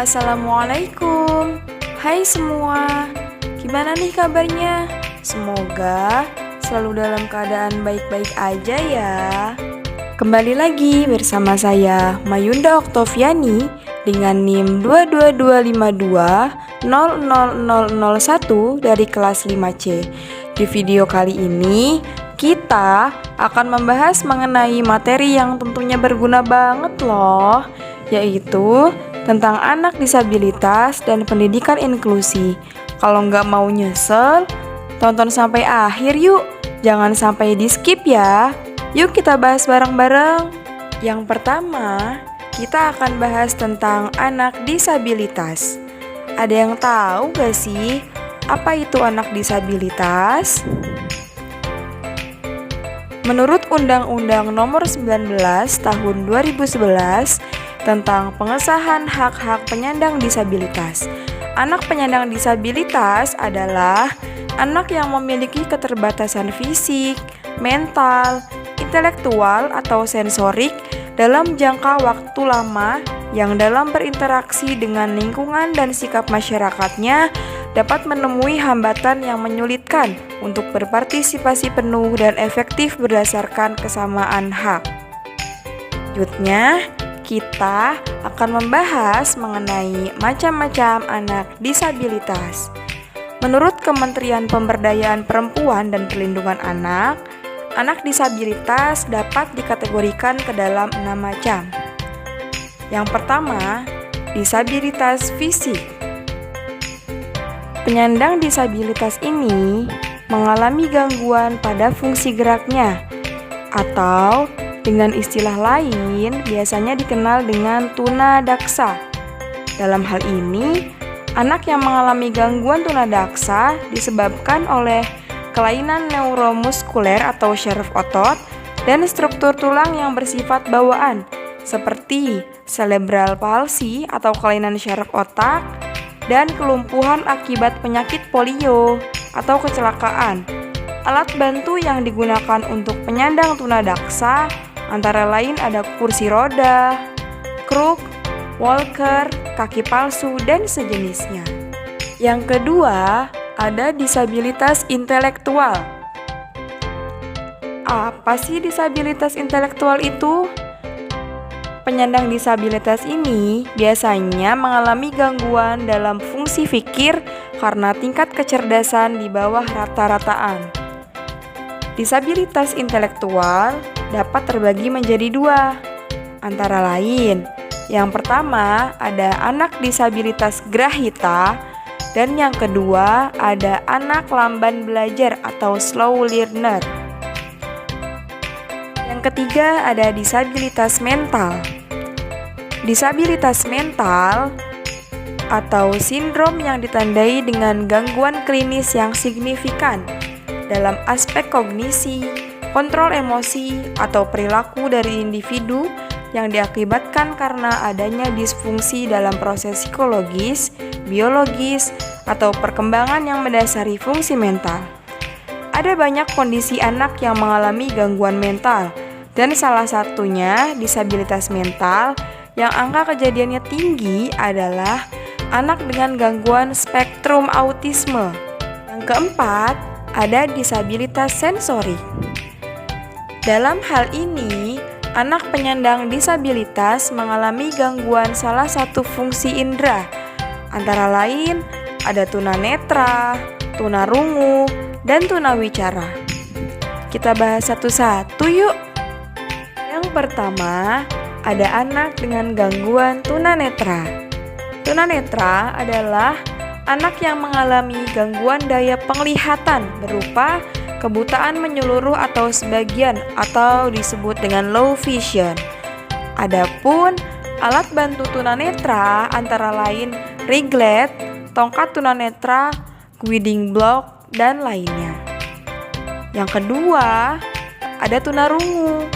Assalamualaikum. Hai semua. Gimana nih kabarnya? Semoga selalu dalam keadaan baik-baik aja ya. Kembali lagi bersama saya Mayunda Oktoviani dengan NIM 222520001 dari kelas 5C. Di video kali ini kita akan membahas mengenai materi yang tentunya berguna banget loh, yaitu tentang anak disabilitas dan pendidikan inklusi. Kalau nggak mau nyesel, tonton sampai akhir yuk. Jangan sampai di skip ya. Yuk kita bahas bareng-bareng. Yang pertama, kita akan bahas tentang anak disabilitas. Ada yang tahu gak sih apa itu anak disabilitas? Menurut Undang-Undang Nomor 19 Tahun 2011 tentang pengesahan hak-hak penyandang disabilitas, anak penyandang disabilitas adalah anak yang memiliki keterbatasan fisik, mental, intelektual, atau sensorik dalam jangka waktu lama yang dalam berinteraksi dengan lingkungan dan sikap masyarakatnya dapat menemui hambatan yang menyulitkan untuk berpartisipasi penuh dan efektif berdasarkan kesamaan hak. Selanjutnya, kita akan membahas mengenai macam-macam anak disabilitas. Menurut Kementerian Pemberdayaan Perempuan dan Perlindungan anak disabilitas dapat dikategorikan ke dalam 6 macam. Yang pertama, disabilitas fisik. Penyandang disabilitas ini mengalami gangguan pada fungsi geraknya, atau dengan istilah lain biasanya dikenal dengan tunadaksa. Dalam hal ini, anak yang mengalami gangguan tunadaksa disebabkan oleh kelainan neuromuskuler atau syaraf otot dan struktur tulang yang bersifat bawaan, seperti cerebral palsy atau kelainan syaraf otak, dan kelumpuhan akibat penyakit polio atau kecelakaan. Alat bantu yang digunakan untuk penyandang tunadaksa antara lain ada kursi roda, kruk, walker, kaki palsu, dan sejenisnya. Yang kedua, ada disabilitas intelektual. Apa sih disabilitas intelektual itu? Penyandang disabilitas ini biasanya mengalami gangguan dalam fungsi pikir karena tingkat kecerdasan di bawah rata-rataan. Disabilitas intelektual dapat terbagi menjadi 2, antara lain. Yang pertama ada anak disabilitas grahita, dan yang kedua ada anak lamban belajar atau slow learner. Yang ketiga ada disabilitas mental. Disabilitas mental atau sindrom yang ditandai dengan gangguan klinis yang signifikan dalam aspek kognisi, kontrol emosi, atau perilaku dari individu yang diakibatkan karena adanya disfungsi dalam proses psikologis, biologis, atau perkembangan yang mendasari fungsi mental. Ada banyak kondisi anak yang mengalami gangguan mental, dan salah satunya disabilitas mental yang angka kejadiannya tinggi adalah anak dengan gangguan spektrum autisme. Yang keempat, ada disabilitas sensorik. Dalam hal ini, anak penyandang disabilitas mengalami gangguan salah satu fungsi indera, antara lain ada tunanetra, tunarungu, dan tunawicara. Kita bahas satu-satu yuk. Yang pertama, ada anak dengan gangguan tunanetra. Tunanetra adalah anak yang mengalami gangguan daya penglihatan berupa kebutaan menyeluruh atau sebagian atau disebut dengan low vision. Adapun alat bantu tunanetra antara lain riglet, tongkat tunanetra, guiding block, dan lainnya. Yang kedua, ada tunarungu.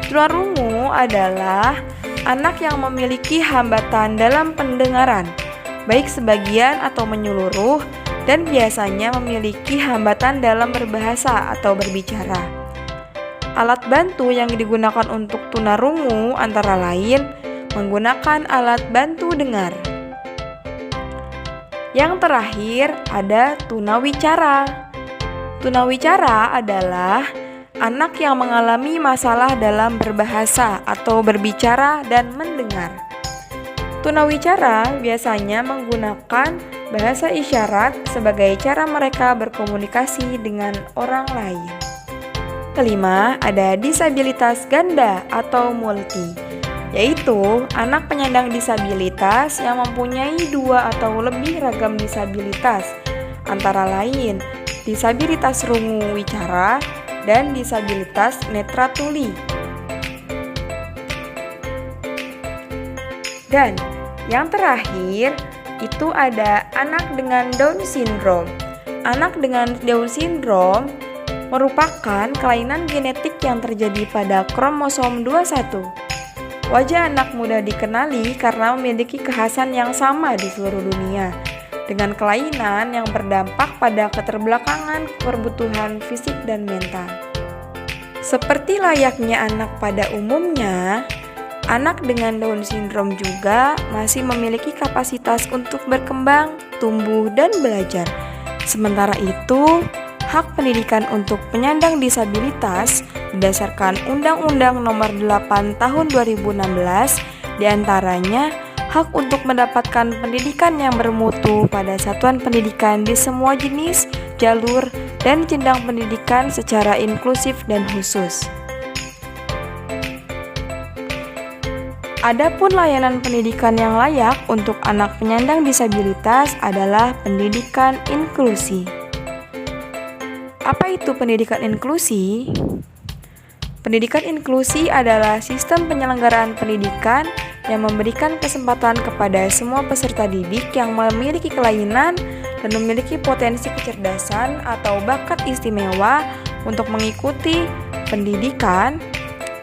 Tunarungu adalah anak yang memiliki hambatan dalam pendengaran, baik sebagian atau menyeluruh, dan biasanya memiliki hambatan dalam berbahasa atau berbicara. Alat bantu yang digunakan untuk tunarungu antara lain menggunakan alat bantu dengar. Yang terakhir ada tunawicara. Tunawicara adalah anak yang mengalami masalah dalam berbahasa atau berbicara dan mendengar. Tunawicara biasanya menggunakan bahasa isyarat sebagai cara mereka berkomunikasi dengan orang lain. Kelima, ada disabilitas ganda atau multi, yaitu anak penyandang disabilitas yang mempunyai 2 atau lebih ragam disabilitas, antara lain disabilitas rungu wicara dan disabilitas netra tuli. Dan yang terakhir itu ada anak dengan Down syndrome. Anak dengan Down syndrome merupakan kelainan genetik yang terjadi pada kromosom 21. Wajah anak mudah dikenali karena memiliki kekhasan yang sama di seluruh dunia, dengan kelainan yang berdampak pada keterbelakangan kebutuhan fisik dan mental. Seperti layaknya anak pada umumnya, anak dengan Down syndrome juga masih memiliki kapasitas untuk berkembang, tumbuh, dan belajar. Sementara itu, hak pendidikan untuk penyandang disabilitas berdasarkan Undang-Undang Nomor 8 Tahun 2016 diantaranya hak untuk mendapatkan pendidikan yang bermutu pada satuan pendidikan di semua jenis, jalur, dan jenjang pendidikan secara inklusif dan khusus. Adapun layanan pendidikan yang layak untuk anak penyandang disabilitas adalah pendidikan inklusi. Apa itu pendidikan inklusi? Pendidikan inklusi adalah sistem penyelenggaraan pendidikan yang memberikan kesempatan kepada semua peserta didik yang memiliki kelainan dan memiliki potensi kecerdasan atau bakat istimewa untuk mengikuti pendidikan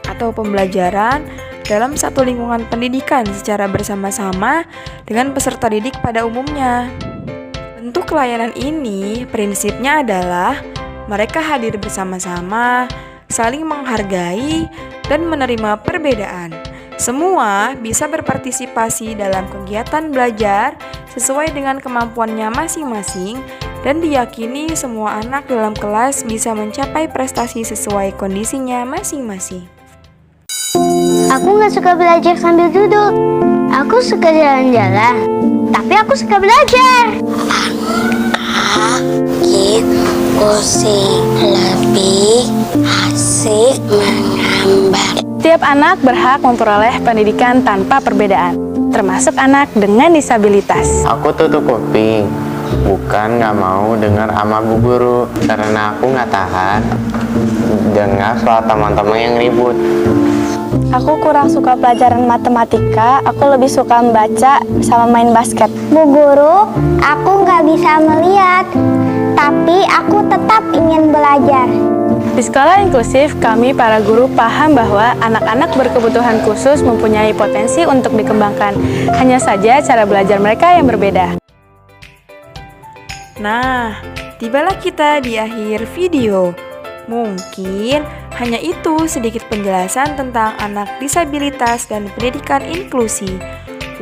atau pembelajaran dalam satu lingkungan pendidikan secara bersama-sama dengan peserta didik pada umumnya. Bentuk layanan ini prinsipnya adalah mereka hadir bersama-sama, saling menghargai, dan menerima perbedaan. Semua bisa berpartisipasi dalam kegiatan belajar sesuai dengan kemampuannya masing-masing dan diyakini semua anak dalam kelas bisa mencapai prestasi sesuai kondisinya masing-masing. Aku gak suka belajar sambil duduk. Aku suka jalan-jalan, tapi aku suka belajar. Kursi lebih asik menggambar. Setiap anak berhak memperoleh pendidikan tanpa perbedaan, termasuk anak dengan disabilitas. Aku tutup kuping, bukan gak mau dengar sama bu guru, karena aku gak tahan dengar soal teman-teman yang ribut. Aku kurang suka pelajaran matematika, aku lebih suka membaca sama main basket. Bu guru, aku gak bisa melihat, tapi aku tetap ingin belajar. Di sekolah inklusif, kami para guru paham bahwa anak-anak berkebutuhan khusus mempunyai potensi untuk dikembangkan. Hanya saja cara belajar mereka yang berbeda. Nah, tibalah kita di akhir video. Mungkin hanya itu sedikit penjelasan tentang anak disabilitas dan pendidikan inklusi.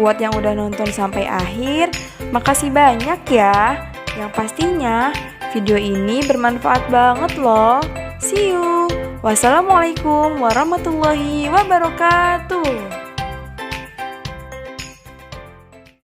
Buat yang udah nonton sampai akhir, makasih banyak ya. Yang pastinya video ini bermanfaat banget loh. See you. Wassalamualaikum warahmatullahi wabarakatuh.